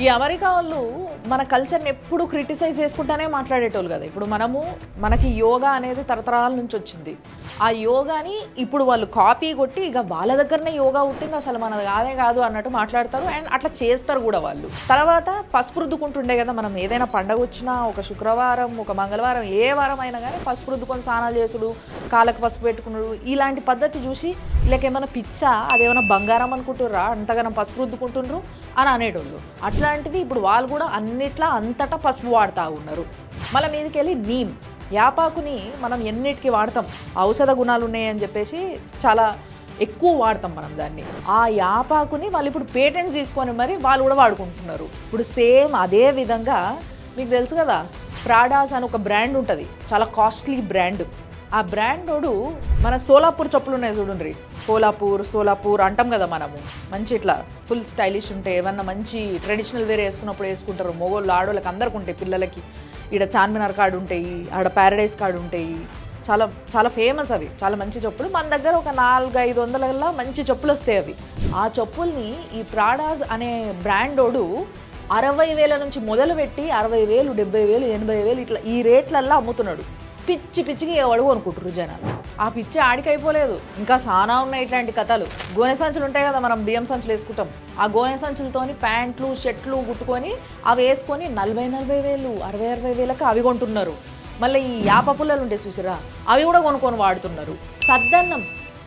ఈ అమెరికా వాళ్ళు మన కల్చర్ని ఎప్పుడు క్రిటిసైజ్ చేసుకుంటానే మాట్లాడేటోళ్ళు కదా. ఇప్పుడు మనకి యోగా అనేది తరతరాల నుంచి వచ్చింది. ఆ యోగాని ఇప్పుడు వాళ్ళు కాపీ కొట్టి ఇక వాళ్ళ దగ్గరనే యోగా పుట్టింది, అసలు మనది కాదు అన్నట్టు మాట్లాడతారు. అండ్ అట్లా చేస్తారు కూడా వాళ్ళు. తర్వాత పసుపు రుద్దుకుంటుండే కదా, మనం ఏదైనా పండగ వచ్చినా ఒక శుక్రవారం ఒక మంగళవారం ఏ వారం అయినా కానీ పసుపు రుద్దుకొని స్నానాలు చేసుడు, కాళ్ళకు పసుపు పెట్టుకున్నాడు, ఇలాంటి పద్ధతి చూసి వీళ్ళకి ఏమైనా పిచ్చా, అదేమైనా బంగారం అనుకుంటుర్రా అంతగానం పసుపు రుద్దుకుంటుండ్రు అని అనేటోళ్ళు. అట్లాంటిది ఇప్పుడు వాళ్ళు కూడా అన్నిట్లా అంతటా పసుపు వాడుతూ ఉన్నారు. మళ్ళీ మీదకి వెళ్ళి నీమ్ యాపాకుని మనం ఎన్నిటికీ వాడతాం, ఔషధ గుణాలు ఉన్నాయని చెప్పేసి చాలా ఎక్కువ వాడతాం మనం దాన్ని. ఆ యాపాకుని వాళ్ళు ఇప్పుడు పేటెంట్స్ తీసుకొని మరి వాళ్ళు కూడా వాడుకుంటున్నారు. ఇప్పుడు సేమ్ అదే విధంగా మీకు తెలుసు కదా, ప్రాడాస్ అని ఒక బ్రాండ్ ఉంటుంది, చాలా కాస్ట్లీ బ్రాండ్. ఆ బ్రాండోడు మన సోలాపూర్ చెప్పులు ఉన్నాయి చూడండి, సోలాపూర్ అంటాం కదా మనము. మంచి ఇట్లా ఫుల్ స్టైలిష్ ఉంటాయి, ఏమన్నా మంచి ట్రెడిషనల్ వేర్ వేసుకున్నప్పుడు వేసుకుంటారు. మొగోళ్ళు ఆడోళ్ళకి అందరికి ఉంటాయి, పిల్లలకి ఇక్కడ చార్మినార్ కార్డు ఉంటాయి, ఆడ ప్యారడైస్ కార్డు ఉంటాయి, చాలా చాలా ఫేమస్ అవి, చాలా మంచి చెప్పులు. మన దగ్గర ఒక 400-500 మంచి చెప్పులు వస్తాయి అవి. ఆ చెప్పుల్ని ఈ ప్రాడాస్ అనే బ్రాండోడు 60,000 నుంచి మొదలుపెట్టి 60,000, 70,000, 80,000 ఇట్లా ఈ రేట్లల్లో అమ్ముతున్నాడు. పిచ్చిగా ఎవడు అనుకుంటారు జనాలు. ఆ పిచ్చి ఆడికైపోలేదు, ఇంకా చాలా ఉన్నాయి ఇట్లాంటి కథలు. గోనె సంచులు ఉంటాయి కదా, మనం బియ్యం సంచులు వేసుకుంటాం, ఆ గోనె సంచులతోని ప్యాంట్లు షర్ట్లు కుట్టుకొని అవి వేసుకొని 40,000, 60,000 అవి కొంటున్నారు. మళ్ళీ ఈ యాప పుల్లలు ఉంటాయి చూసిరా, అవి కూడా కొనుక్కొని వాడుతున్నారు. సద్దన్నం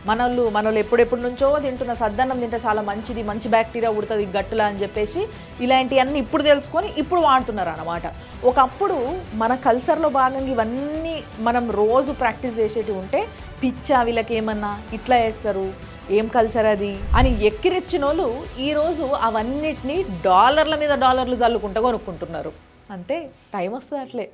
మనోళ్ళు ఎప్పుడెప్పటి నుంచో తింటున్న సద్దన్నం తింటే చాలా మంచిది, మంచి బ్యాక్టీరియా ఉడుతుంది గట్టులా అని చెప్పేసి ఇలాంటివన్నీ ఇప్పుడు తెలుసుకొని ఇప్పుడు వాడుతున్నారు అన్నమాట. ఒకప్పుడు మన కల్చర్లో భాగంగా ఇవన్నీ మనం రోజు ప్రాక్టీస్ చేసేటివి ఉంటే పిచ్చా వీళ్ళకి ఏమన్నా ఇట్లా వేస్తారు, ఏం కల్చర్ అది అని ఎక్కిరిచ్చిన వాళ్ళు ఈరోజు అవన్నిటినీ డాలర్ల మీద డాలర్లు జల్లుకుంటూ కొనుక్కుంటున్నారు. అంతే, టైం వస్తుంది అట్లే.